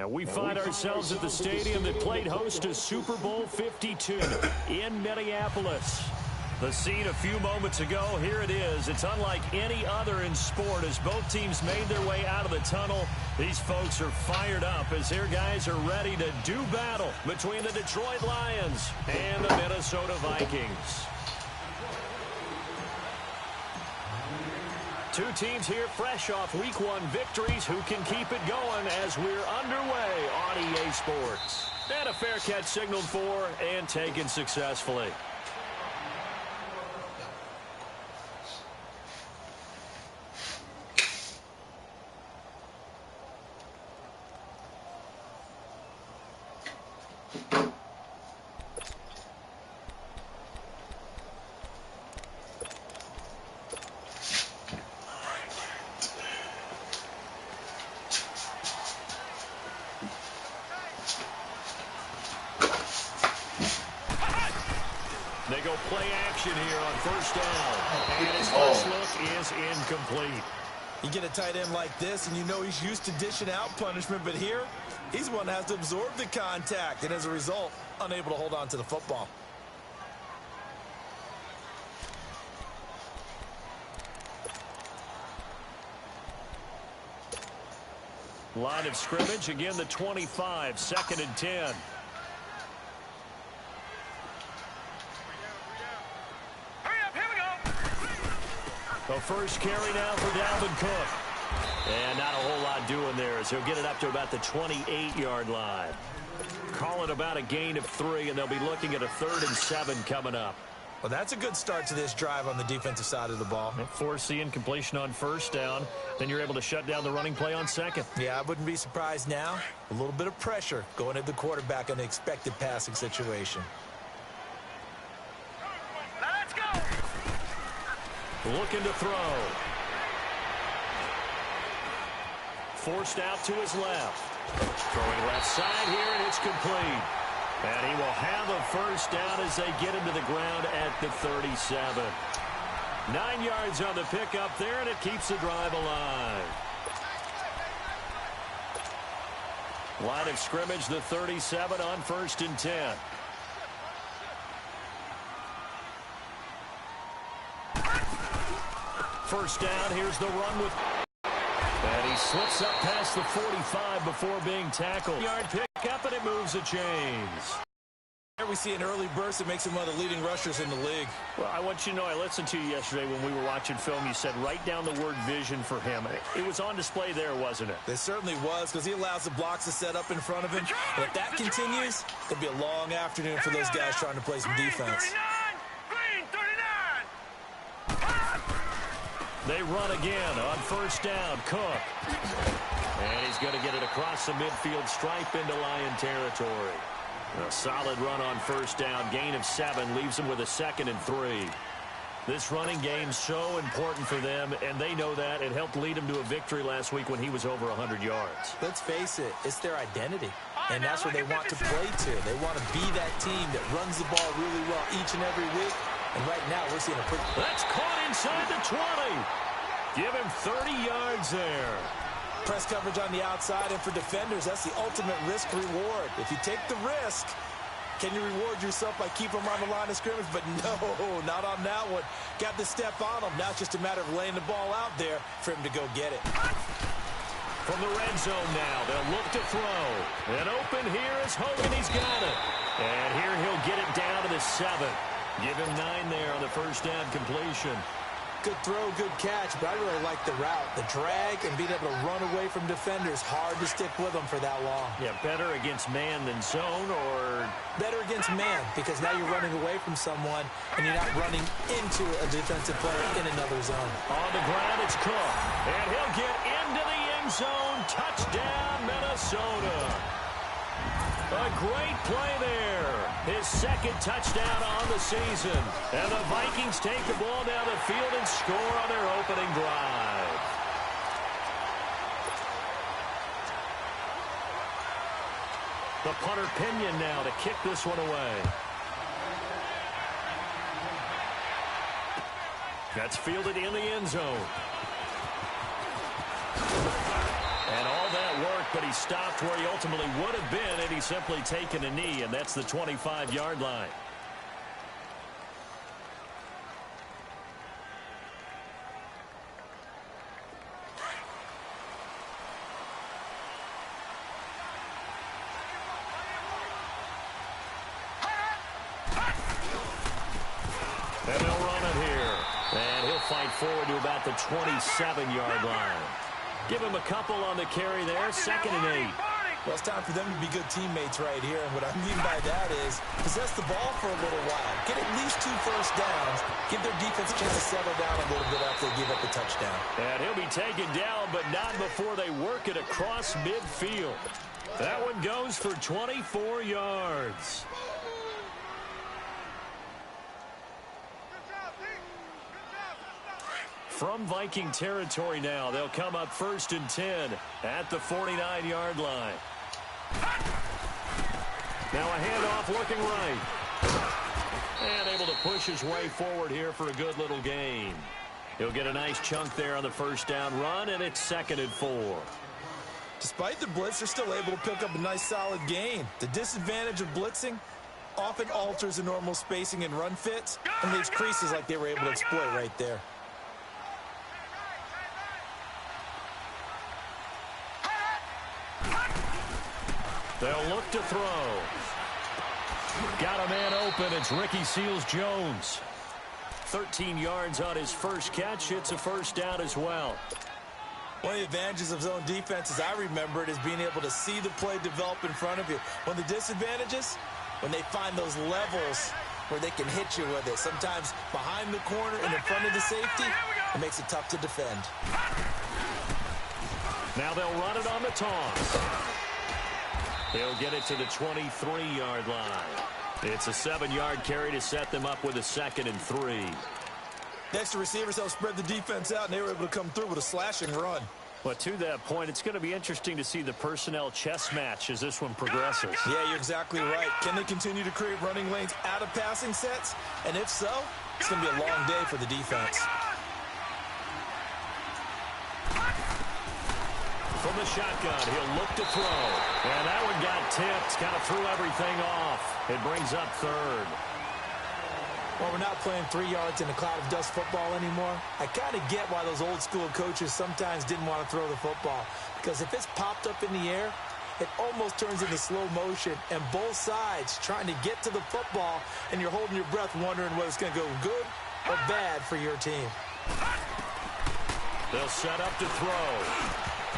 And we find ourselves at the stadium that played host to Super Bowl 52 in Minneapolis. The scene a few moments ago, here it is. It's unlike any other in sport as both teams made their way out of the tunnel. These folks are fired up as their guys are ready to do battle between the Detroit Lions and the Minnesota Vikings. Two teams here fresh off Week 1 victories who can keep it going as we're underway on EA Sports. And a fair catch signaled for and taken successfully. They go play action here on first down. And his first look is incomplete. You get a tight end like this, and you know he's used to dishing out punishment, but here, he's one that has to absorb the contact, and as a result, unable to hold on to the football. Line of scrimmage, again the 25, 2nd and 10. The first carry now for Dalvin Cook. And not a whole lot doing there as he'll get it up to about the 28-yard line. Call it about a gain of 3, and they'll be looking at a 3rd and 7 coming up. Well, that's a good start to this drive on the defensive side of the ball. Force the incompletion on first down. Then you're able to shut down the running play on 2nd. Yeah, I wouldn't be surprised now. A little bit of pressure going at the quarterback in the expected passing situation. Let's go! Looking to throw. Forced out to his left. Throwing left side here, and it's complete. And he will have a first down as they get him to the ground at the 37. 9 yards on the pickup there, and it keeps the drive alive. Line of scrimmage, the 37 on 1st and 10. First down, here's the run with... And he slips up past the 45 before being tackled. Yard pickup, and it moves the chains. Here we see an early burst that makes him one of the leading rushers in the league. Well, I want you to know, I listened to you yesterday when we were watching film. You said write down the word vision for him. It was on display there, wasn't it? It certainly was, because he allows the blocks to set up in front of him. And if that continues, it'll be a long afternoon for those guys trying to play some defense. They run again on first down. Cook. And he's going to get it across the midfield stripe into Lion territory. A solid run on first down. Gain of 7 leaves him with a 2nd and 3. This running game's so important for them, and they know that. It helped lead him to a victory last week when he was over 100 yards. Let's face it, it's their identity, and that's where they want to play to. They want to be that team that runs the ball really well each and every week. And right now, we're seeing a pretty... That's caught inside the 20. Give him 30 yards there. Press coverage on the outside, and for defenders, that's the ultimate risk-reward. If you take the risk, can you reward yourself by keeping them on the line of scrimmage? But no, not on that one. Got the step on him. Now it's just a matter of laying the ball out there for him to go get it. From the red zone now, they'll look to throw. And open here is Hogan. He's got it. And here he'll get it down to the 7. Give him 9 there on the first down completion. Good throw, good catch, but I really like the route. The drag and being able to run away from defenders. Hard to stick with them for that long. Yeah, better against man than zone, or... Better against man, because now you're running away from someone and you're not running into a defensive player in another zone. On the ground, it's Cook. And he'll get into the end zone. Touchdown, Minnesota. A great play there. His 2nd touchdown on the season. And the Vikings take the ball down the field and score on their opening drive. The punter Pinion now to kick this one away. That's fielded in the end zone. And all that work but he stopped where he ultimately would have been, and he's simply taken a knee, and that's the 25-yard line. And they'll run it here. And he'll fight forward to about the 27-yard line. Give him a couple on the carry there. 2nd and 8. Well, it's time for them to be good teammates right here. And what I mean by that is possess the ball for a little while. Get at least 2 first downs. Give their defense a chance to settle down a little bit after they give up the touchdown. And he'll be taken down, but not before they work it across midfield. That one goes for 24 yards. From Viking territory now, they'll come up 1st and 10 at the 49-yard line. Now a handoff looking right. And able to push his way forward here for a good little gain. He'll get a nice chunk there on the first down run, and it's 2nd and 4. Despite the blitz, they're still able to pick up a nice solid gain. The disadvantage of blitzing often alters the normal spacing and run fits and leaves creases like they were able to exploit right there. They'll look to throw. Got a man open. It's Ricky Seals-Jones. 13 yards on his first catch. It's a first down as well. One of the advantages of zone defense, as I remember it, is being able to see the play develop in front of you. One of the disadvantages, when they find those levels where they can hit you with it. Sometimes behind the corner and in front of the safety, it makes it tough to defend. Now they'll run it on the toss. He'll get it to the 23-yard line. It's a 7-yard carry to set them up with a 2nd and 3. Next, the receivers help spread the defense out, and they were able to come through with a slashing run. But to that point, it's going to be interesting to see the personnel chess match as this one progresses. Yeah, you're exactly right. Can they continue to create running lanes out of passing sets? And if so, it's going to be a long day for the defense. From the shotgun, he'll look to throw. And that one got tipped, kind of threw everything off. It brings up 3rd. Well, we're not playing 3 yards in a cloud of dust football anymore. I kind of get why those old school coaches sometimes didn't want to throw the football. Because if it's popped up in the air, it almost turns into slow motion. And both sides trying to get to the football, and you're holding your breath wondering whether it's going to go good or bad for your team. They'll set up to throw.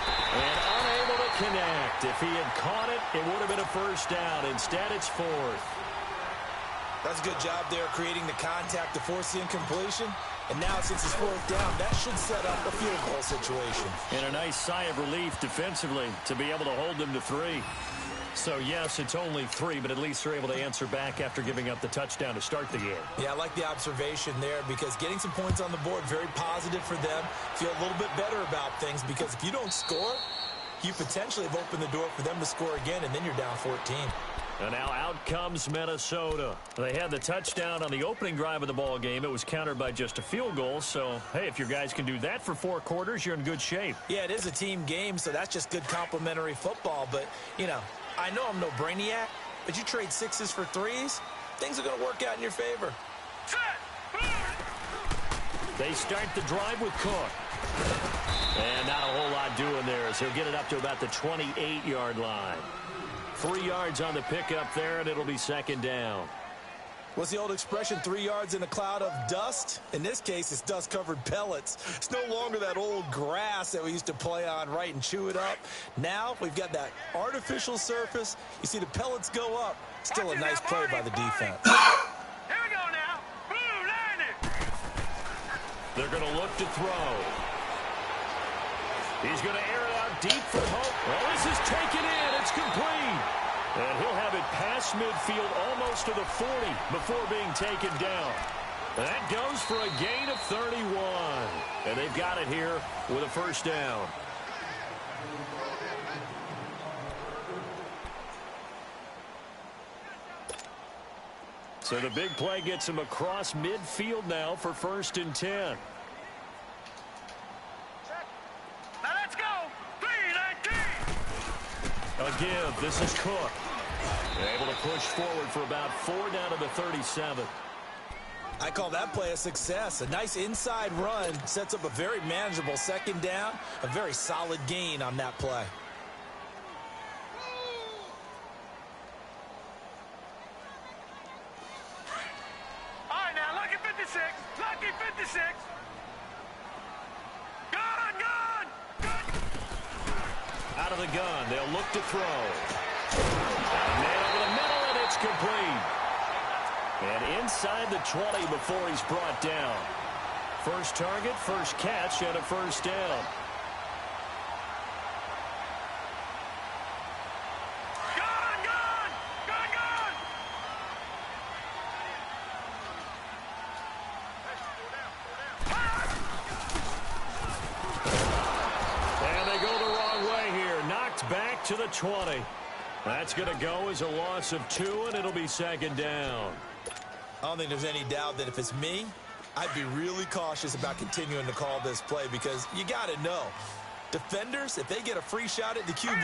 And unable to connect. If he had caught it, it would have been a first down. Instead, it's 4th. That's a good job there creating the contact to force the incompletion. And now, since it's 4th down, that should set up a field goal situation. And a nice sigh of relief defensively to be able to hold them to 3. So, yes, it's only 3, but at least they're able to answer back after giving up the touchdown to start the game. Yeah, I like the observation there because getting some points on the board, very positive for them. Feel a little bit better about things because if you don't score, you potentially have opened the door for them to score again, and then you're down 14. And now out comes Minnesota. They had the touchdown on the opening drive of the ball game. It was countered by just a field goal. So, hey, if your guys can do that for 4 quarters, you're in good shape. Yeah, it is a team game, so that's just good complimentary football. But, you know, I know I'm no brainiac, but you trade 6s for 3s, things are going to work out in your favor. They start the drive with Cook. And not a whole lot doing there as he'll get it up to about the 28-yard line. 3 yards on the pickup there, and it'll be 2nd down. What's the old expression, 3 yards in a cloud of dust? In this case, it's dust-covered pellets. It's no longer that old grass that we used to play on, right, and chew it up. Now we've got that artificial surface. You see the pellets go up. Still a nice play by the defense. Here we go now. Blue line. They're going to look to throw. He's going to air it out deep for Hope. Well, this is taken in. It's complete. And he'll have it past midfield almost to the 40 before being taken down. That goes for a gain of 31. And they've got it here with a first down. So the big play gets him across midfield now for 1st and 10. Now let's go. 3-19. A give. This is Cook. Able to push forward for about 4 down to the 37. I call that play a success. A nice inside run sets up a very manageable second down. A very solid gain on that play. All right, now, lucky 56. Lucky 56. Gun, gun, gun. Out of the gun. They'll look to throw. Man over the middle, and it's complete. And inside the 20 before he's brought down. First target, first catch, and a first down. Gun, gun, gun, gun. And they go the wrong way here. Knocked back to the 20. That's going to go as a loss of 2, and it'll be second down. I don't think there's any doubt that if it's me, I'd be really cautious about continuing to call this play because you got to know, defenders, if they get a free shot at the QB,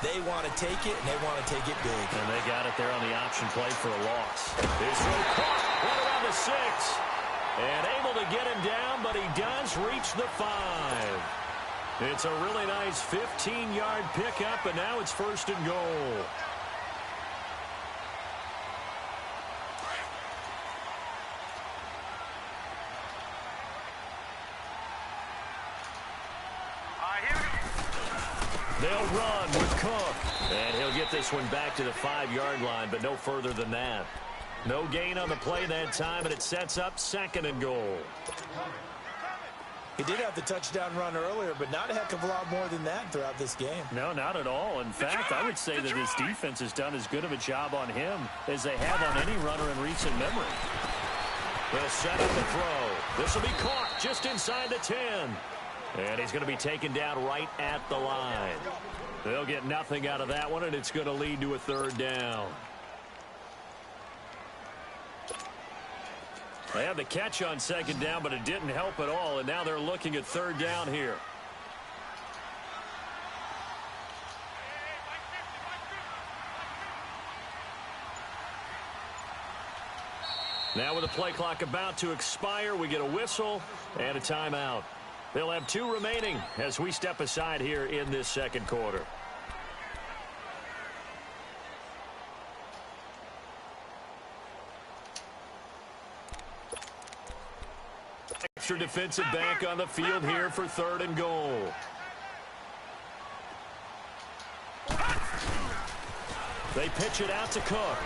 they want to take it, and they want to take it big. And they got it there on the option play for a loss. His throw caught, right around the 6. And able to get him down, but he does reach the 5. It's a really nice 15-yard pickup, and now it's first and goal. They'll run with Cook. And he'll get this one back to the 5-yard line, but no further than that. No gain on the play that time, and it sets up second and goal. He did have the touchdown run earlier, but not a heck of a lot more than that throughout this game. No, not at all. In fact, I would say that this defense has done as good of a job on him as they have on any runner in recent memory. They'll set up the throw. This will be caught just inside the 10. And he's going to be taken down right at the line. They'll get nothing out of that one, and it's going to lead to a third down. They had the catch on second down, but it didn't help at all, and now they're looking at third down here. Now with the play clock about to expire, we get a whistle and a timeout. They'll have 2 remaining as we step aside here in this second quarter. Extra defensive back on the field here for third and goal. They pitch it out to Cook.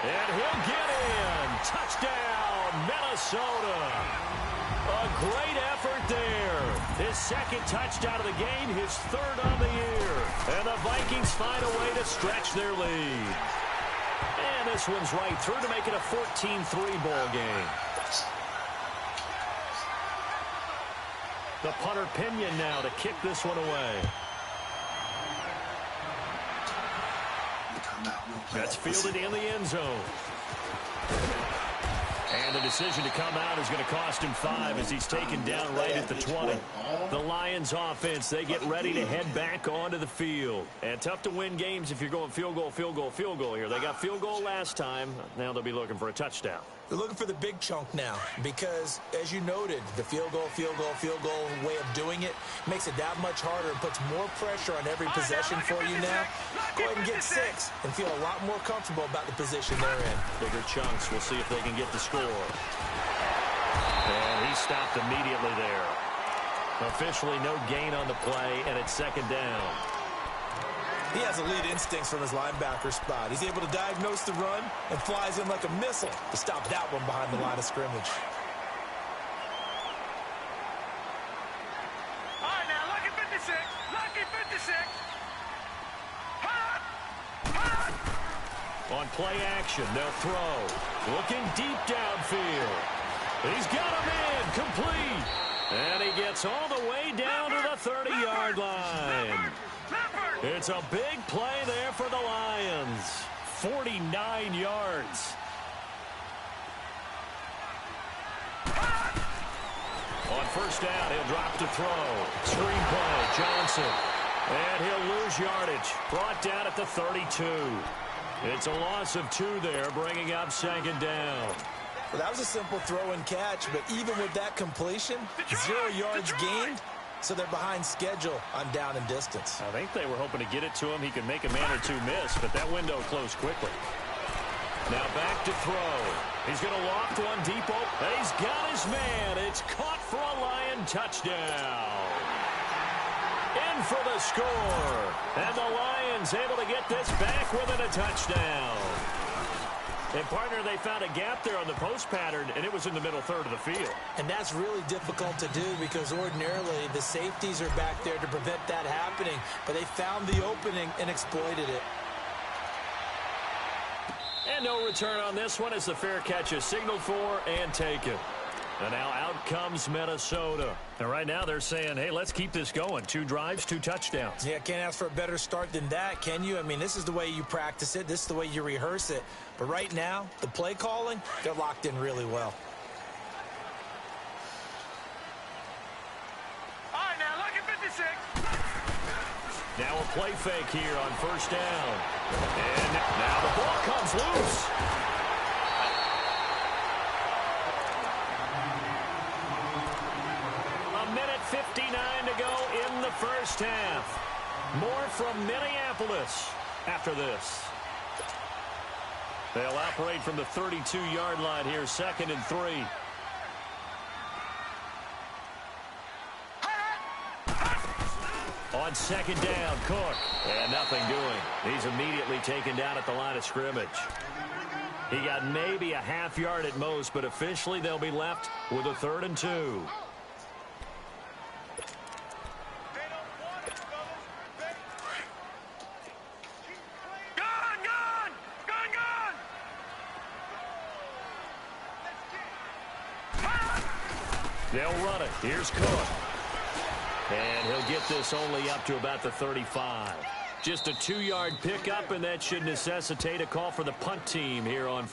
And he'll get in. Touchdown, Minnesota. A great effort there. His second touchdown of the game, his third on the year. And the Vikings find a way to stretch their lead. And this one's right through to make it a 14-3 ball game. The punter Pinion now to kick this one away. That's fielded in the end zone. And the decision to come out is going to cost him 5 as he's taken down right at the 20. The Lions offense, they get ready to head back onto the field. And tough to win games if you're going field goal, field goal, field goal here. They got field goal last time. Now they'll be looking for a touchdown. They're looking for the big chunk now because, as you noted, the field goal way of doing it makes it that much harder and puts more pressure on every possession for you now. Go ahead and get 6 and feel a lot more comfortable about the position they're in. Bigger chunks. We'll see if they can get the score. And he stopped immediately there. Officially no gain on the play, and it's second down. He has elite instincts from his linebacker spot. He's able to diagnose the run and flies in like a missile to stop that one behind the line of scrimmage. All right, now, lucky 56. Lucky 56. Hot! Hot! On play action, they'll throw. Looking deep downfield. He's got him in, complete. And he gets all the way down to the 30-yard line. It's a big play there for the Lions. 49 yards. On first down, he'll drop to throw. Screen play, Johnson. And he'll lose yardage. Brought down at the 32. It's a loss of 2 there, bringing up second down. Well, that was a simple throw and catch, but even with that completion, 0 yards gained, so they're behind schedule on down and distance. I think they were hoping to get it to him. He could make a man or two miss, but that window closed quickly. Now back to throw. He's going to loft one deep open. And he's got his man. It's caught for a Lion touchdown. In for the score. And the Lions able to get this back within a touchdown. And, partner, they found a gap there on the post pattern, and it was in the middle third of the field. And that's really difficult to do because ordinarily the safeties are back there to prevent that happening. But they found the opening and exploited it. And no return on this one as the fair catch is signaled for and taken. And now out comes Minnesota. And right now they're saying, hey, let's keep this going. 2 drives, 2 touchdowns. Yeah, can't ask for a better start than that, can you? I mean, this is the way you practice it. This is the way you rehearse it. But right now, the play calling, they're locked in really well. All right, now look at 56. Now a play fake here on first down. And now the ball comes loose. A minute 59 to go in the first half. More from Minneapolis after this. They'll operate from the 32-yard line here, 2nd and 3. On second down, Cook. And nothing doing. He's immediately taken down at the line of scrimmage. He got maybe a half yard at most, but officially they'll be left with a 3rd and 2. They'll run it. Here's Cook. And he'll get this only up to about the 35. Just a 2-yard pickup, and that should necessitate a call for the punt team here on.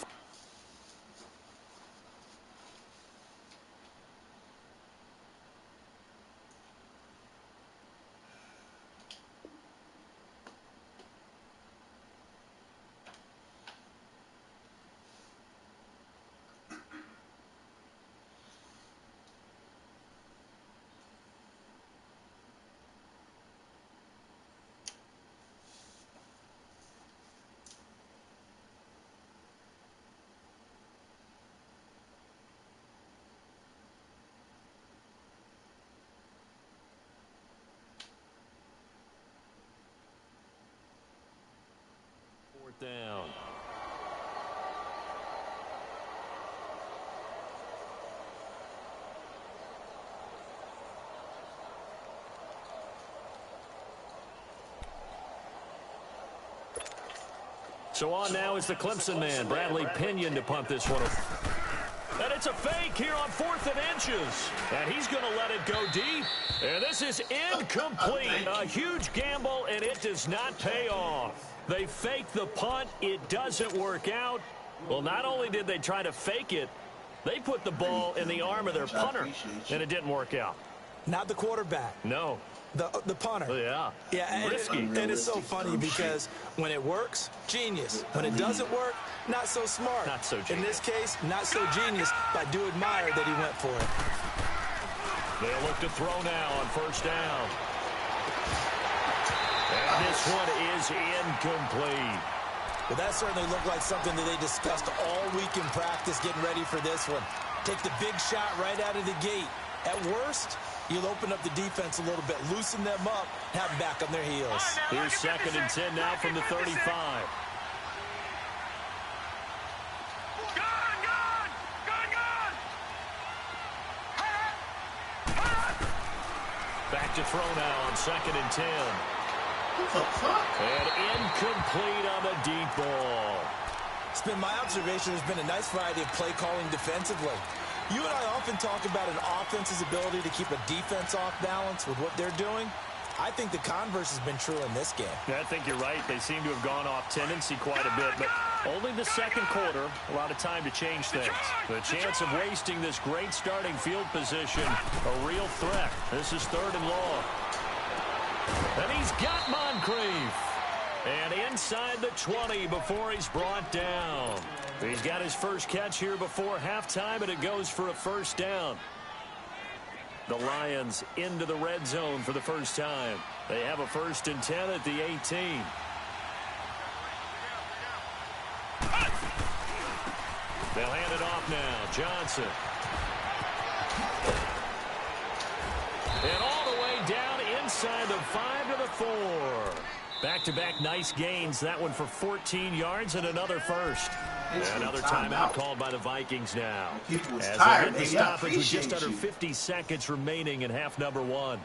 Down. So on now is the Clemson man, Bradley Pinion, to punt this one. And it's a fake here on 4th and inches. And he's going to let it go deep. And this is incomplete. A huge gamble, and it does not pay off. They fake the punt. It doesn't work out. Well, not only did they try to fake it, they put the ball in the arm of their punter, and it didn't work out. Not the quarterback. No. The punter. Yeah. Yeah, risky. And it's so funny because when it works, genius. When it doesn't work, not so smart. Not so genius. In this case, not so genius, but I do admire that he went for it. They'll look to throw now on first down. And this one is incomplete. Well, that certainly looked like something that they discussed all week in practice getting ready for this one. Take the big shot right out of the gate. At worst, you'll open up the defense a little bit, loosen them up, have them back on their heels. Here's 2nd and 10 now from the 35. Back to throw now on 2nd and 10. And incomplete on the deep ball. It's been my observation there's been a nice variety of play calling defensively. You and I often talk about an offense's ability to keep a defense off balance with what they're doing. I think the converse has been true in this game. Yeah, I think you're right. They seem to have gone off tendency quite a bit, but only the second quarter, a lot of time to change things. The chance of wasting this great starting field position, a real threat. This is 3rd and long. And he's got Moncrief. And inside the 20 before he's brought down. He's got his first catch here before halftime, and it goes for a first down. The Lions into the red zone for the first time. They have a 1st and 10 at the 18. They'll hand it off now. Johnson. And all the way down inside the 5 to the 4. Back-to-back nice gains. That one for 14 yards and another first. Another timeout called by the Vikings now. As they get the stoppage with just under 50 seconds remaining in half number 1.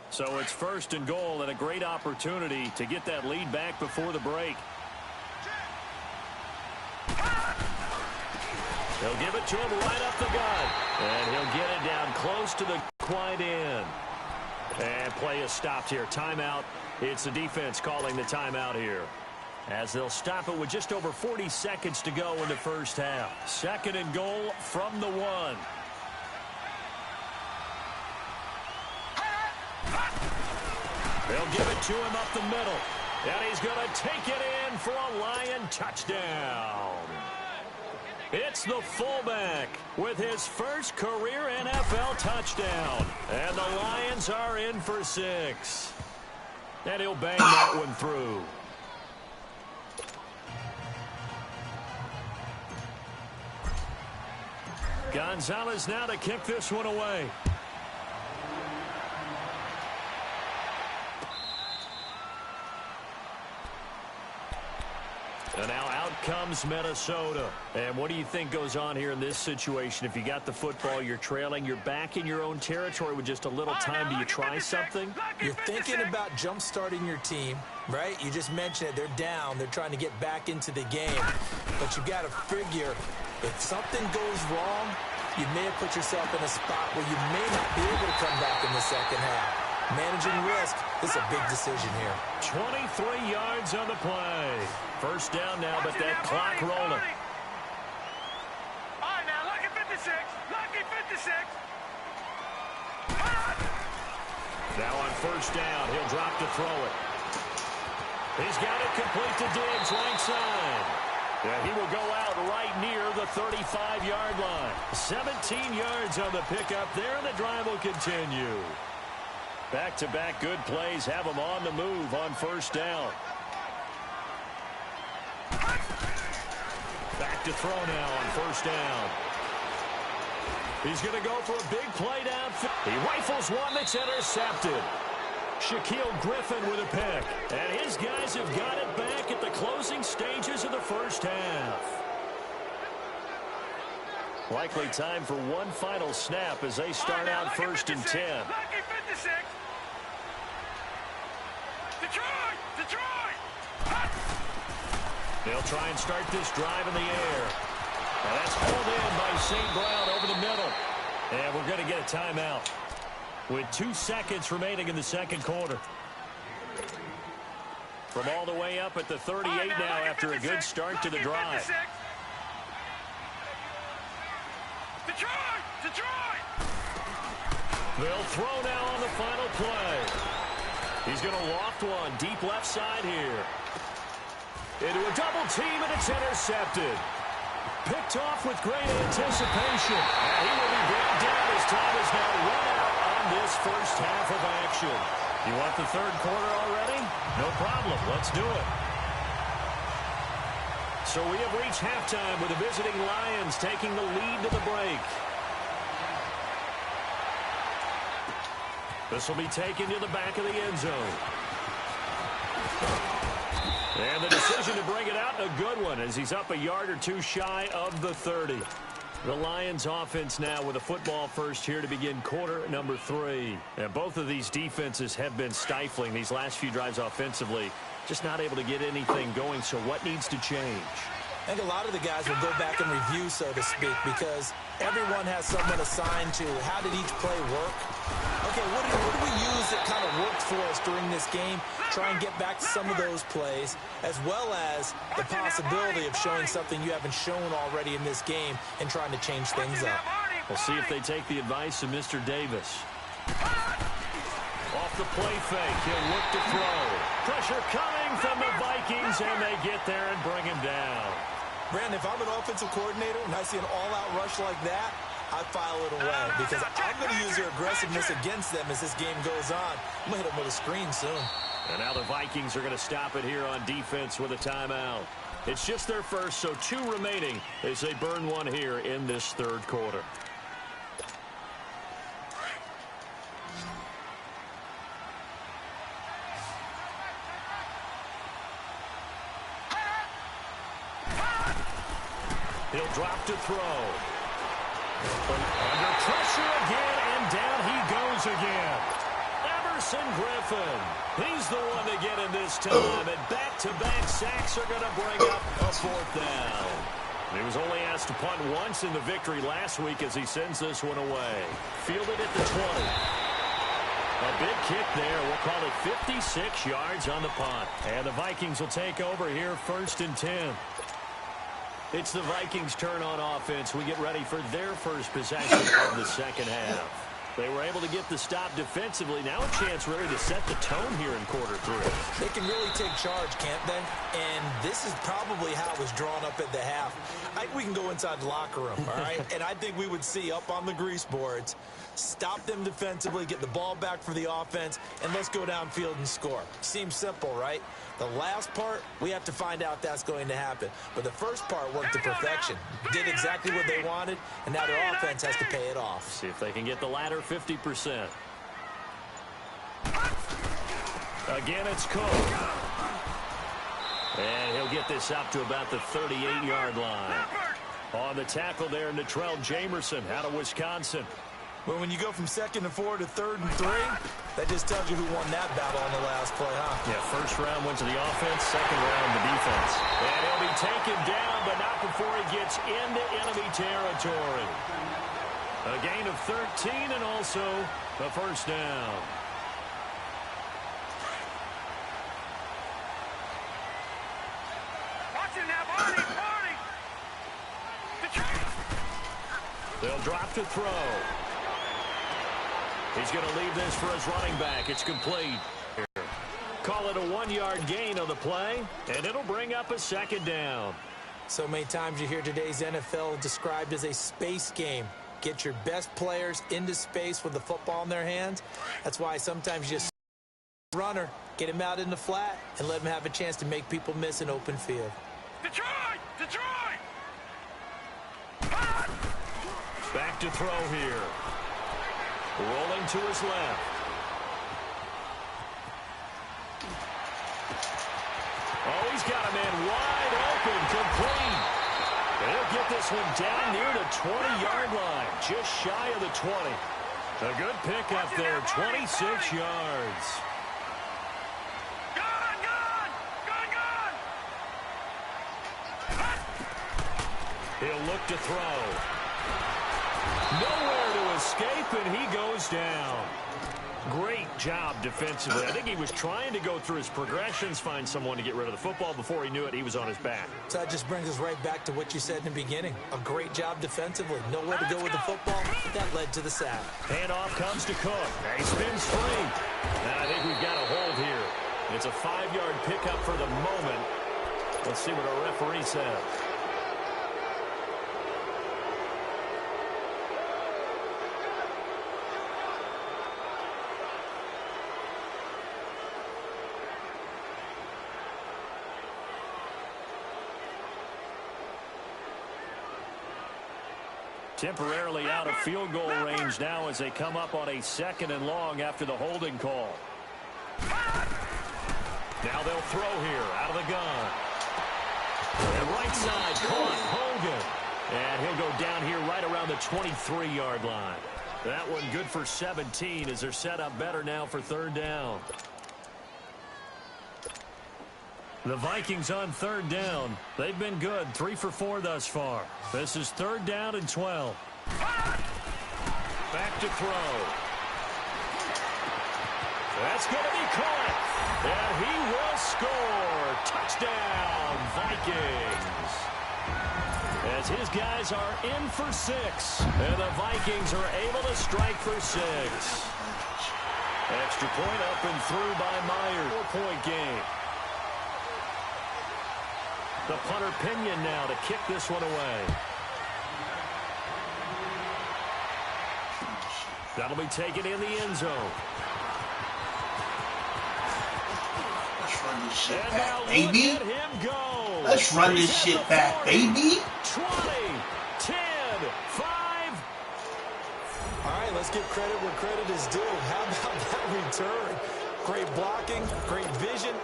So it's 1st and goal and a great opportunity to get that lead back before the break. He'll give it to him right up the gut. And he'll get it down close to the wide end. And play is stopped here. Timeout. It's the defense calling the timeout here. As they'll stop it with just over 40 seconds to go in the first half. 2nd and goal from the 1. They'll give it to him up the middle. And he's going to take it in for a Lion touchdown. It's the fullback with his first career NFL touchdown. And the Lions are in for 6. And he'll bang that one through. Gonzalez now to kick this one away. And now out comes Minnesota. And what do you think goes on here in this situation? If you got the football, you're trailing, you're back in your own territory with just a little time. Do you try something? You're thinking about jump-starting your team, right? You just mentioned it. They're down. They're trying to get back into the game. But you've got to figure if something goes wrong, you may have put yourself in a spot where you may not be able to come back in the second half. Managing risk, this is a big decision here. 23 yards on the play. First down now, but that clock rolling. All right, now, lucky 56. Lucky 56. Now on first down, he'll drop to throw it. He's got it complete to Diggs, right side. Yeah, he will go out right near the 35-yard line. 17 yards on the pickup there, and the drive will continue. Back-to-back good plays have him on the move on first down. Back to throw now on first down. He's going to go for a big play downfield. He rifles one that's intercepted. Shaquille Griffin with a pick. And his guys have got it back at the closing stages of the first half. Likely time for one final snap as they start out 1st and 10. Lucky 56. Detroit! Detroit! They'll try and start this drive in the air. And that's pulled in by St. Brown over the middle. And we're going to get a timeout with 2 seconds remaining in the second quarter. From all the way up at the 38 now after a good start to the drive. Detroit! Detroit! They'll throw now on the final play. He's going to loft one deep left side here. Into a double team, and it's intercepted. Picked off with great anticipation. And he will be brought down as time is now run out on this first half of action. You want the third quarter already? No problem. Let's do it. So we have reached halftime with the visiting Lions taking the lead to the break. This will be taken to the back of the end zone. And the decision to bring it out, a good one, as he's up a yard or two shy of the 30. The Lions offense now with a football first here to begin quarter number 3. And both of these defenses have been stifling these last few drives offensively. Just not able to get anything going, so what needs to change? I think a lot of the guys will go back and review, so to speak, because everyone has someone assigned to how did each play work. Okay, what do we use that kind of worked for us during this game? Try and get back to some of those plays, as well as the possibility of showing something you haven't shown already in this game and trying to change things up. We'll see if they take the advice of Mr. Davis. Off the play fake, he'll look to throw. Pressure coming from the Vikings, and they get there and bring him down. Brandon, if I'm an offensive coordinator and I see an all-out rush like that, I file it away because I'm going to use their aggressiveness against them as this game goes on. I'm going to hit them with a screen soon. And now the Vikings are going to stop it here on defense with a timeout. It's just their first, so 2 remaining as they burn one here in this third quarter. He'll drop to throw. Under pressure again, and down he goes again. Emerson Griffin. He's the one to get in this time, and back-to-back sacks are going to bring up a 4th down. He was only asked to punt once in the victory last week as he sends this one away. Fielded at the 20. A big kick there. We'll call it 56 yards on the punt. And the Vikings will take over here, 1st and 10. It's the Vikings' turn on offense. We get ready for their first possession of the second half. They were able to get the stop defensively. Now a chance really to set the tone here in quarter 3. They can really take charge, can't they? And this is probably how it was drawn up at the half. I think we can go inside the locker room, all right? And I think we would see up on the grease boards, stop them defensively, get the ball back for the offense, and let's go downfield and score. Seems simple, right? The last part, we have to find out if that's going to happen. But the first part worked to perfection. Did exactly what they wanted, and now their offense has to pay it off. See if they can get the latter 50%. Again, it's Cook. And he'll get this up to about the 38-yard line. On the tackle there, Natrell Jamerson out of Wisconsin. Well, when you go from 2nd and 4 to 3rd and 3, that just tells you who won that battle on the last play, huh? Yeah, first round went to the offense, second round the defense. And he'll be taken down, but not before he gets into enemy territory. A gain of 13 and also the 1st down. Watch it now, Barney, Barney. They'll drop to throw. He's going to leave this for his running back. It's complete. Call it a 1-yard gain on the play, and it'll bring up a 2nd down. So many times you hear today's NFL described as a space game. Get your best players into space with the football in their hands. That's why sometimes you just runner, get him out in the flat, and let him have a chance to make people miss an open field. Detroit! Detroit! Back to throw here. Rolling to his left. Oh, he's got a man wide open, complete. They'll get this one down near the 20-yard line, just shy of the 20. A good pickup there, 26 yards. Gun, gun! Gun, gun! He'll look to throw. Nowhere to escape, and he goes down. Great job defensively. I think he was trying to go through his progressions, find someone to get rid of the football. Before he knew it, he was on his back. So that just brings us right back to what you said in the beginning. A great job defensively. Nowhere to go with the football. That led to the sack. Handoff comes to Cook. He spins free. And I think we've got a hold here. It's a 5-yard pickup for the moment. Let's see what our referee says. Temporarily out of field goal range now as they come up on a 2nd and long after the holding call. Now they'll throw here out of the gun. And right side, caught Hogan. And he'll go down here right around the 23-yard line. That one good for 17 as they're set up better now for 3rd down. The Vikings on third down. They've been good, 3 for 4 thus far. This is 3rd down and 12. Back to throw. That's going to be caught. And he will score. Touchdown, Vikings. As his guys are in for 6. And the Vikings are able to strike for 6. Extra point up and through by Meyer. 4-point game. The punter Pinion now to kick this one away. That'll be taken in the end zone. Let's run this shit And back, now baby. look at him go. Let's run this He's shit at the back, 40, baby. 20, 10, 5. All right, let's give credit where credit is due. How about that return? Great blocking, great vision,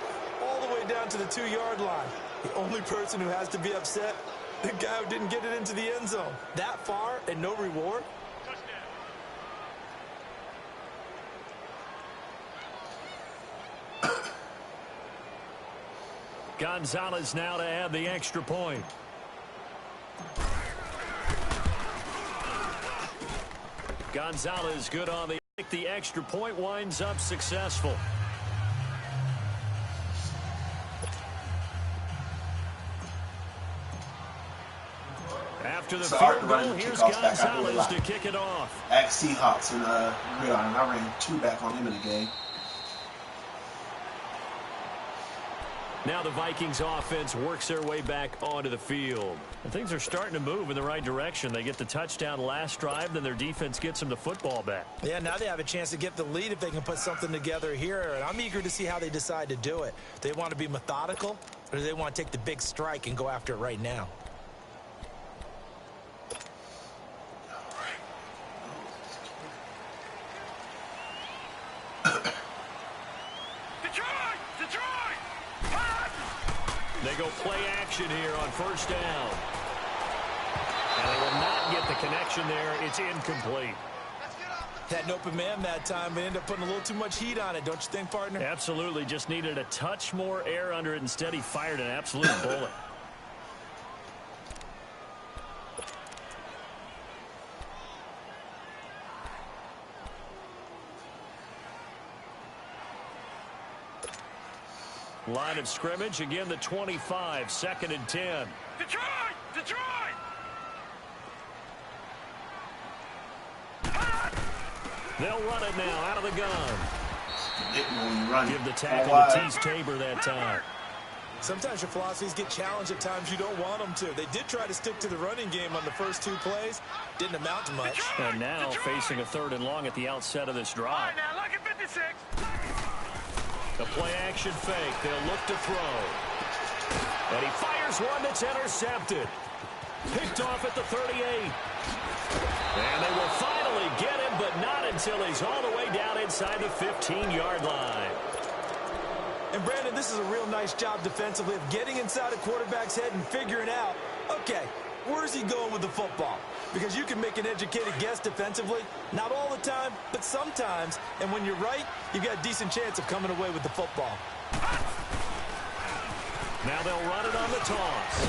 all the way down to the 2-yard line. The only person who has to be upset, the guy who didn't get it into the end zone. That far and no reward? Gonzalez now to add the extra point. Gonzalez good on the extra point, winds up successful. After the field goal, here's Gonzalez to kick it off. Ask Seahawks and Gridiron, and I ran 2 back on him in the game. Now the Vikings offense works their way back onto the field. And things are starting to move in the right direction. They get the touchdown last drive, then their defense gets them the football back. Yeah, now they have a chance to get the lead if they can put something together here. And I'm eager to see how they decide to do it. They want to be methodical, or do they want to take the big strike and go after it right now? They go play action here on 1st down. And they will not get the connection there. It's incomplete. Had an open man that time, but ended up putting a little too much heat on it, don't you think, partner? Absolutely. Just needed a touch more air under it. Instead, he fired an absolute bullet. Line of scrimmage, again the 25, 2nd and 10. Detroit! Detroit! They'll run it now out of the gun. Run. Give the tackle to Tease Tabor that time. Sometimes your philosophies get challenged at times you don't want them to. They did try to stick to the running game on the first 2 plays. Didn't amount to much. And now facing a 3rd and long at the outset of this All drive. right, now, look at 56. The play-action fake. They'll look to throw. And he fires one that's intercepted. Picked off at the 38. And they will finally get him, but not until he's all the way down inside the 15-yard line. And, Brandon, this is a real nice job defensively of getting inside a quarterback's head and figuring out, okay, where's he going with the football? Because you can make an educated guess defensively. Not all the time, but sometimes. And when you're right, you've got a decent chance of coming away with the football. Now they'll run it on the toss.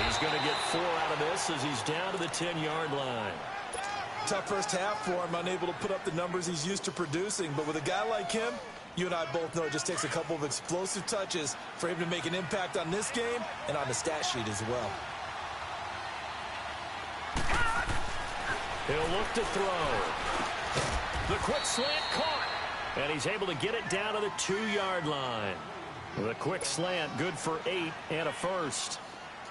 He's going to get 4 out of this as he's down to the 10-yard line. Tough first half for him, unable to put up the numbers he's used to producing. But with a guy like him, you and I both know it just takes a couple of explosive touches for him to make an impact on this game and on the stat sheet as well. He'll look to throw. The quick slant caught. And he's able to get it down to the 2-yard line. The quick slant, good for 8 and a first.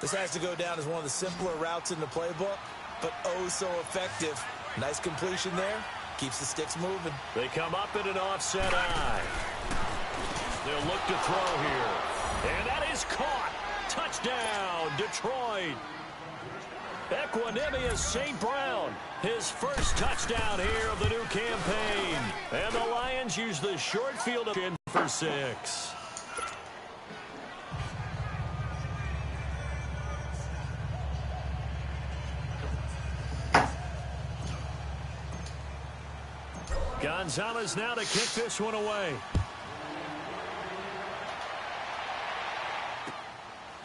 This has to go down as one of the simpler routes in the playbook, but oh so effective. Nice completion there. Keeps the sticks moving. They come up in an offset eye. They'll look to throw here. And that is caught. Touchdown, Detroit. Equanimous St. Brown, his first touchdown here of the new campaign. And the Lions use the short field in for 6. Gonzalez now to kick this one away.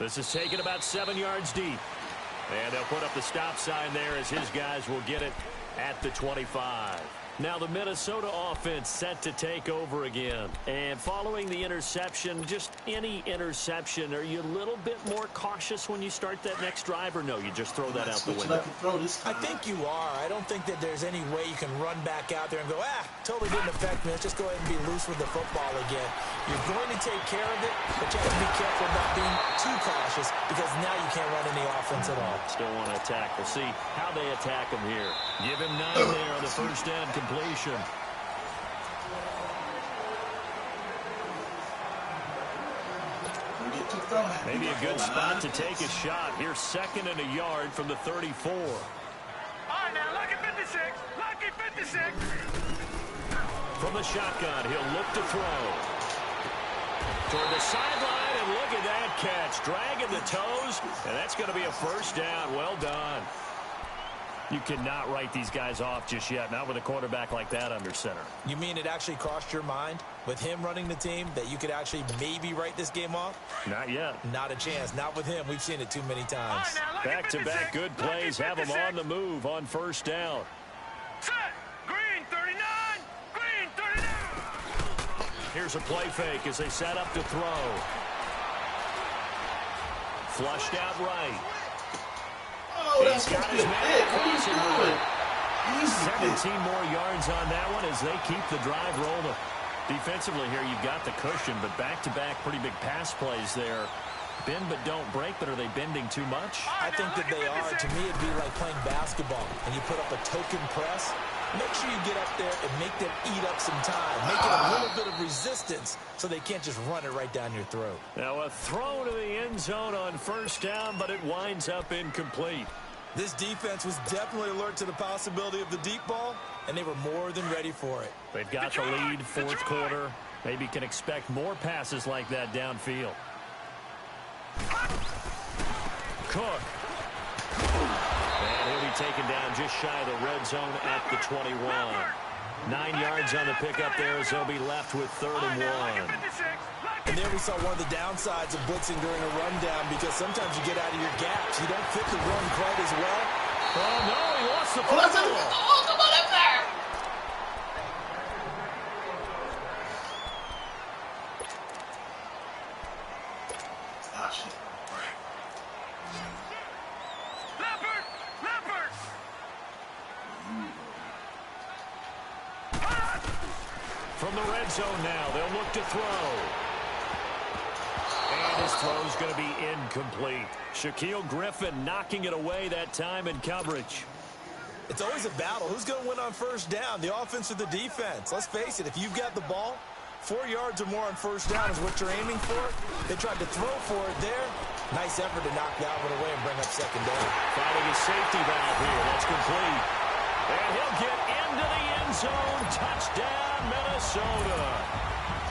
This is taken about 7 yards deep. And they'll put up the stop sign there as his guys will get it at the 25. Now the Minnesota offense set to take over again. And following the interception, just any interception, are you a little bit more cautious when you start that next drive, or no, you just throw that out the window? I think you are. I don't think that there's any way you can run back out there and go, totally didn't affect me. Let's just go ahead and be loose with the football again. You're going to take care of it, but you have to be careful about being too cautious because now you can't run any offense at all. Still want to attack. We'll see how they attack him here. Give him 9 there on the first down completion. Maybe a good spot to take a shot. Here's 2nd and a yard from the 34. All right, now, lucky 56. Lucky 56. From the shotgun, he'll look to throw. Toward the sideline, and look at that catch. Dragging the toes, and that's going to be a first down. Well done. You cannot write these guys off just yet, not with a quarterback like that under center. You mean it actually crossed your mind with him running the team that you could actually maybe write this game off? Not yet. Not a chance. Not with him. We've seen it too many times. Back-to-back good plays have him on the move on first down. Set. Green 39. Green 39. Here's a play fake as they set up to throw. Flushed out right. Oh, that's got his man. What are you doing? 17 more yards on that one as they keep the drive rolling. Defensively here, you've got the cushion, but back-to-back pretty big pass plays there. Bend but don't break, but are they bending too much? I think that they are. To me, it'd be like playing basketball, and you put up a token press. Make sure you get up there and make them eat up some time. Make it a little bit of resistance so they can't just run it right down your throat. Now a throw to the end zone on first down, but it winds up incomplete. This defense was definitely alert to the possibility of the deep ball, and they were more than ready for it. They've got the lead, fourth quarter. Maybe can expect more passes like that downfield. Cook. And he'll be taken down just shy of the red zone at the 21. 9 yards on the pickup there as they'll be left with 3rd and 1. And there we saw one of the downsides of blitzing during a rundown because sometimes you get out of your gaps. You don't fit the run quite as well. Oh, no, he lost the football. Oh, come on up there. Ah, shit. Leopard! Leopard! From the red zone now, they'll look to throw. And his throw's going to be incomplete. Shaquille Griffin knocking it away that time in coverage. It's always a battle. Who's going to win on first down, the offense or the defense? Let's face it, if you've got the ball, 4 yards or more on first down is what you're aiming for. They tried to throw for it there. Nice effort to knock that one away and bring up 2nd down. Finding a safety valve here. That's complete. And he'll get into the end zone. Touchdown, Minnesota.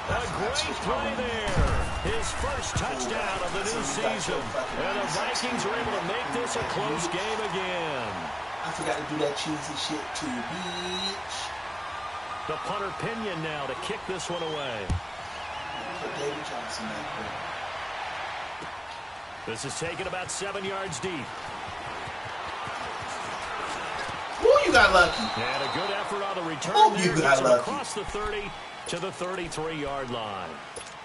A great play there. His first touchdown of the new season. And the Vikings are able to make this a close game again. I forgot to do that cheesy shit too, bitch. The punter Pinion now to kick this one away. Put David Johnson back there. This is taken about 7 yards deep. Ooh, you got lucky. And a good effort on the return You there. got Gets him lucky. across the 30 to the 33-yard line.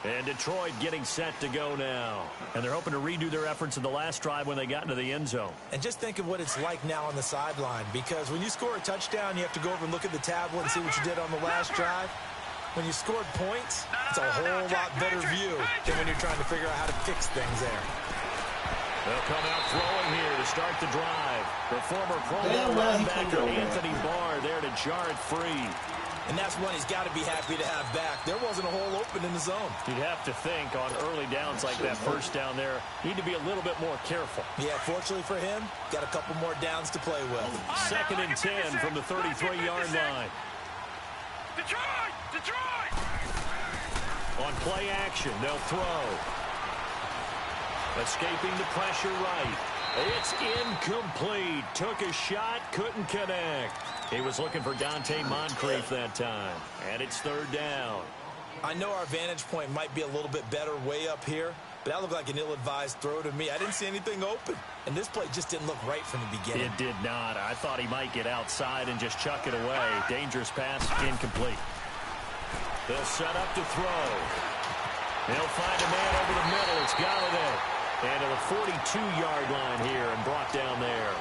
And Detroit getting set to go now. And they're hoping to redo their efforts in the last drive when they got into the end zone. And just think of what it's like now on the sideline, because when you score a touchdown, you have to go over and look at the tablet and see what you did on the last drive. When you scored points, it's a whole lot better view than when you're trying to figure out how to fix things there. They'll come out throwing here to start the drive. The former Pro Bowl linebacker Anthony Barr there to jar it free. And that's one he's got to be happy to have back. There wasn't a hole open in the zone. You'd have to think on early downs like that first down there, need to be a little bit more careful. Yeah, fortunately for him, got a couple more downs to play with. 2nd and 10 from the 33-yard line. Detroit! Detroit! On play action, they'll throw. Escaping the pressure right. It's incomplete. Took a shot, couldn't connect. He was looking for Dante Moncrief that time. And it's 3rd down. I know our vantage point might be a little bit better way up here, But that looked like an ill-advised throw to me. I didn't see anything open. And this play just didn't look right from the beginning. It did not. I thought he might get outside and just chuck it away. Dangerous pass, incomplete. They'll set up to throw. They'll find a man over the middle. It's Galladay. And to the 42-yard line here and brought down there.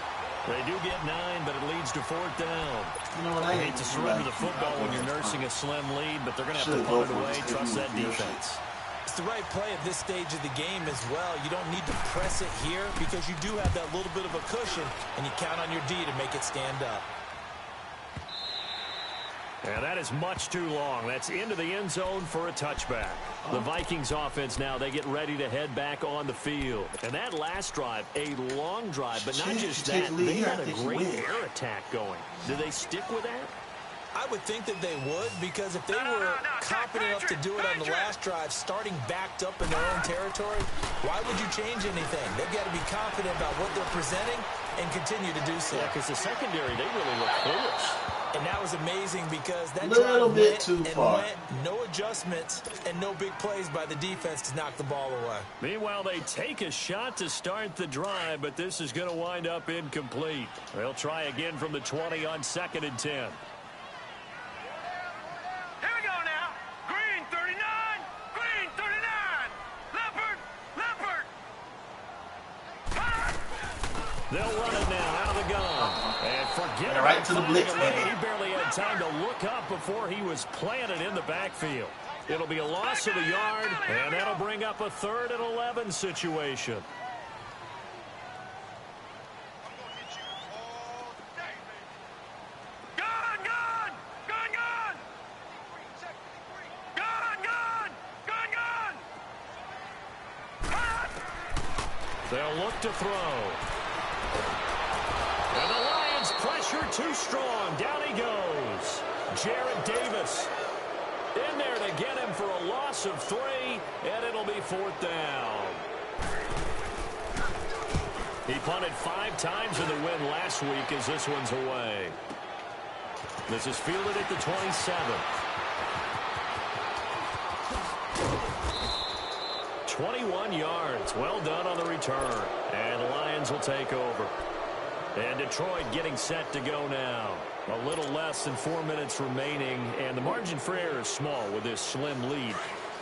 They do get 9, but it leads to 4th down. You know what, I hate to surrender the football when you're nursing a slim lead, but they're going to have to punt it away. Trust that defense. It's the right play at this stage of the game as well. You don't need to press it here because you do have that little bit of a cushion, and you count on your D to make it stand up. And that is much too long. That's into the end zone for a touchback. The Vikings offense now, they get ready to head back on the field. And that last drive, a long drive, but not just that. They had a great air attack going. Do they stick with that? I would think that they would, because if they were confident enough to do it on the last drive, starting backed up in their own territory, why would you change anything? They've got to be confident about what they're presenting and continue to do so. Yeah, because the secondary, they really look foolish. And that was amazing because that little drive bit went too and far. went, no adjustments and no big plays by the defense to knock the ball away. Meanwhile, they take a shot to start the drive, but this is going to wind up incomplete. They'll try again from the 20 on 2nd and 10. Here we go now. Green 39. Green 39. Leopard. Leopard. They'll run it now out of the gun. And forget Right about to the finding blitz, a way. baby. He barely had time to look up before he was planted in the backfield. It'll be a loss of a yard, and that'll bring up a 3rd and 11 situation. Gun, gun. Gun, gun. Gun, gun. Gun, gun. They'll look to throw. And the Lions pressure too strong. Down he goes. Jared Davis in there to get him for a loss of 3, and it'll be 4th down. He punted 5 times in the win last week as this one's away. This is fielded at the 27. 21 yards. Well done on the return. And the Lions will take over. And Detroit getting set to go now. A little less than 4 minutes remaining, and the margin for error is small with this slim lead.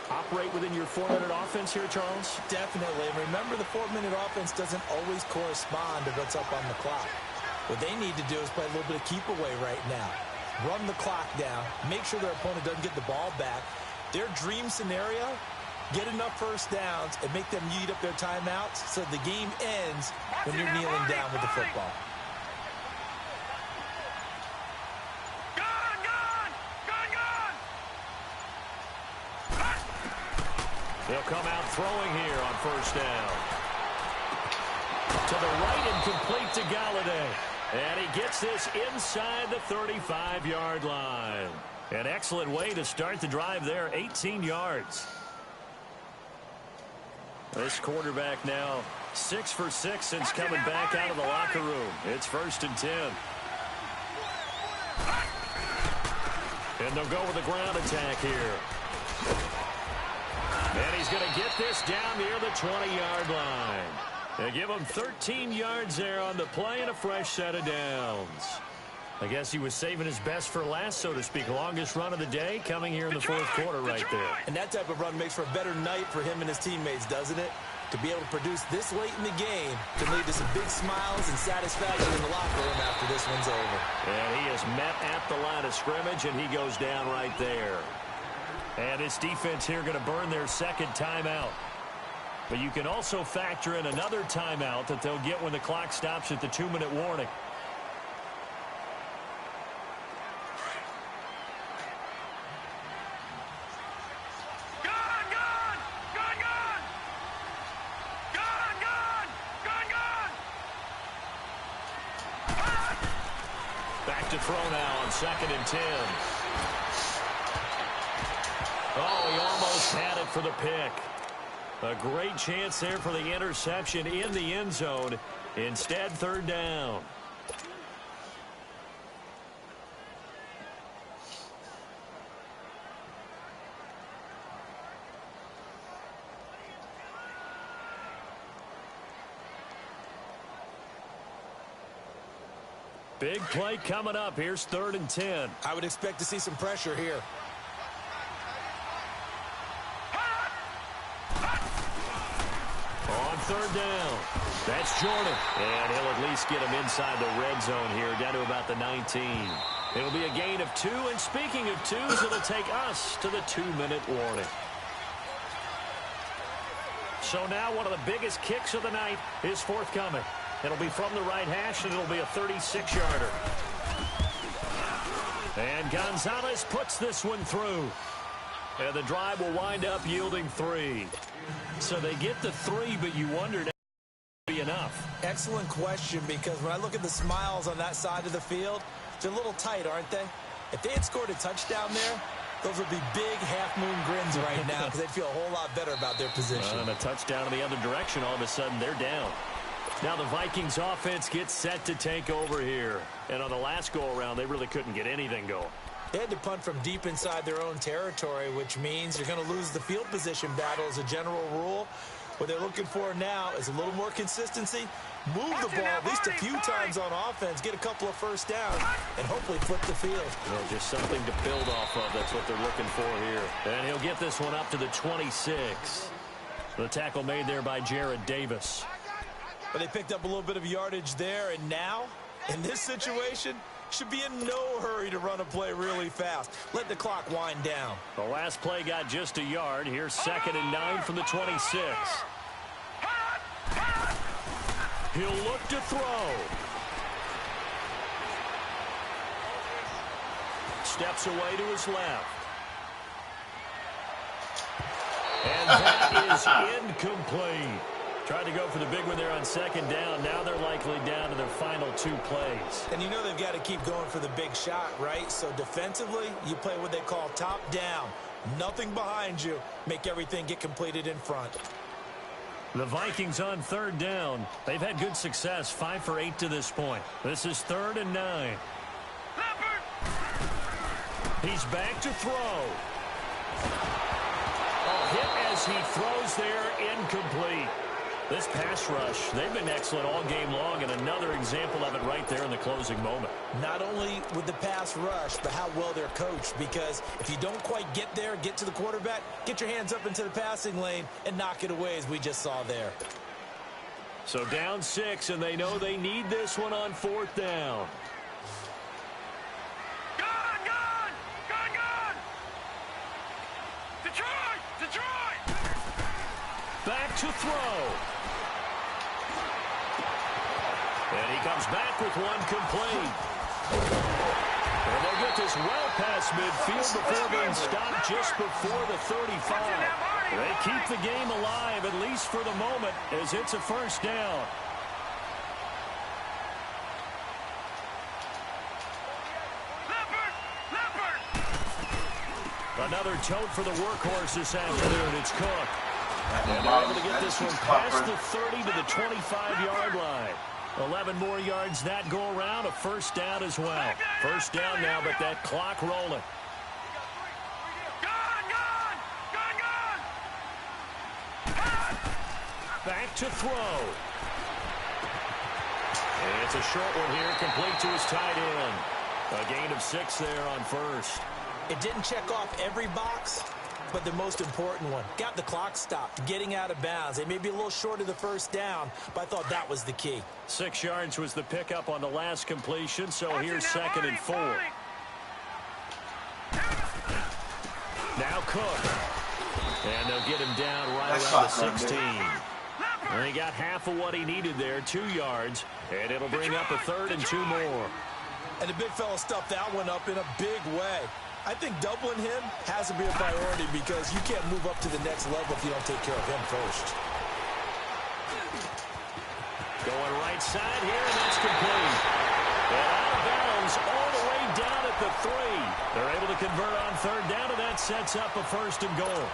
Operate within your 4-minute offense here, Charles? Definitely. And remember, the 4-minute offense doesn't always correspond to what's up on the clock. What they need to do is play a little bit of keep away right now. Run the clock down. Make sure their opponent doesn't get the ball back. Their dream scenario, get enough first downs and make them eat up their timeouts so the game ends when you're kneeling down with the football. Gun, gun. Gun, gun. They'll come out throwing here on 1st down. To the right and complete to Galladay. And he gets this inside the 35-yard line. An excellent way to start the drive there, 18 yards. This quarterback now 6 for 6 since coming back out of the locker room. It's 1st and 10. And they'll go with a ground attack here. And he's going to get this down near the 20-yard line. They give him 13 yards there on the play and a fresh set of downs. I guess he was saving his best for last, so to speak. Longest run of the day coming here in the 4th quarter right there. And that type of run makes for a better night for him and his teammates, doesn't it? To be able to produce this late in the game can lead to some big smiles and satisfaction in the locker room after this one's over. And he is met at the line of scrimmage, and he goes down right there. And this defense here going to burn their 2nd timeout. But you can also factor in another timeout that they'll get when the clock stops at the 2-minute warning. Gun, gun. Gun, gun. Gun, gun. Gun, gun. Back to throw now on 2nd and 10. Oh, he almost had it for the pick. A great chance there for the interception in the end zone. Instead, 3rd down. Big play coming up. Here's 3rd and 10. I would expect to see some pressure here. On 3rd down. That's Jordan. And he'll at least get him inside the red zone here, down to about the 19. It'll be a gain of 2. And speaking of 2s, it'll take us to the 2-minute warning. So now one of the biggest kicks of the night is forthcoming. It'll be from the right hash, and it'll be a 36-yarder. And Gonzalez puts this one through. And the drive will wind up yielding 3. So they get the 3, but you wondered if it would be enough. Excellent question, because when I look at the smiles on that side of the field, they're a little tight, aren't they? If they had scored a touchdown there, those would be big half-moon grins right now because they'd feel a whole lot better about their position. And a touchdown in the other direction, all of a sudden they're down. Now the Vikings offense gets set to take over here. And on the last go-around, they really couldn't get anything going. They had to punt from deep inside their own territory, which means you're going to lose the field position battle as a general rule. What they're looking for now is a little more consistency, move the ball at least a few times on offense, get a couple of first downs, and hopefully flip the field. Well, just something to build off of. That's what they're looking for here. And he'll get this one up to the 26. The tackle made there by Jared Davis. But they picked up a little bit of yardage there, and now, in this situation, should be in no hurry to run a play really fast. Let the clock wind down. The last play got just a yard. Here's 2nd and 9 from the 26. He'll look to throw. Steps away to his left. And that is incomplete. Tried to go for the big one there on 2nd down. Now they're likely down to their final 2 plays. And you know they've got to keep going for the big shot, right? So defensively, you play what they call top down. Nothing behind you. Make everything get completed in front. The Vikings on 3rd down. They've had good success, 5 for 8 to this point. This is 3rd and 9. He's back to throw. A hit as he throws there, incomplete. This pass rush, they've been excellent all game long, and another example of it right there in the closing moment. Not only with the pass rush, but how well they're coached, because if you don't quite get there, get to the quarterback, get your hands up into the passing lane and knock it away as we just saw there. So down 6, and they know they need this one on 4th down. Gone! Detroit! Back to throw. And he comes back with one complete. And they'll get this well past midfield before being stopped just before the 35. They keep the game alive, at least for the moment, as it's a 1st down. Another tote for the workhorse this afternoon. It's Cook. And they're able to get this one past the 30 to the 25-yard line. 11 more yards that go around, a 1st down as well. 1st down now, but that clock rolling. Back to throw. And it's a short one here, complete to his tight end. A gain of 6 there on 1st. It didn't check off every box, but the most important one. Got the clock stopped, getting out of bounds. They may be a little short of the 1st down, but I thought that was the key. 6 yards was the pickup on the last completion, so here's 2nd and 4. Now Cook. And they'll get him down right around the 16. And he got half of what he needed there, 2 yards, and it'll bring up a 3rd and 2 more. And the big fella stuffed that one up in a big way. I think doubling him has to be a priority because you can't move up to the next level if you don't take care of him first. Going right side here, and that's complete. And out of bounds all the way down at the 3. They're able to convert on 3rd down, and that sets up a 1st and goal.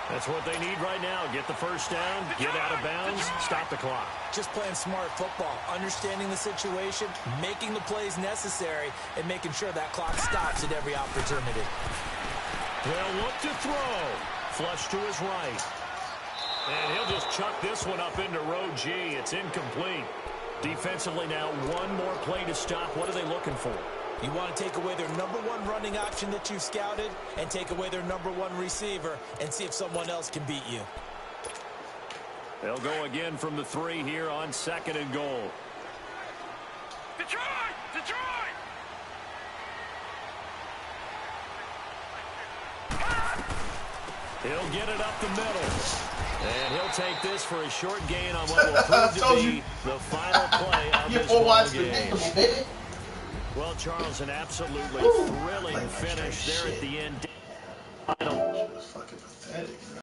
That's what they need right now. Get the 1st down, get out of bounds, stop the clock. Just playing smart football, understanding the situation, making the plays necessary, and making sure that clock stops at every opportunity. They'll look to throw. Flush to his right. And he'll just chuck this one up into row G. It's incomplete. Defensively now, one more play to stop. What are they looking for? You want to take away their number one running option that you've scouted and take away their number one receiver and see if someone else can beat you. They'll go again from the 3 here on 2nd and goal. Detroit! Detroit! He'll get it up the middle. And he'll take this for a short gain on what will prove to be the final play of this ball game. Well, Charles, an absolutely thrilling finish there at the end. Fucking pathetic, man.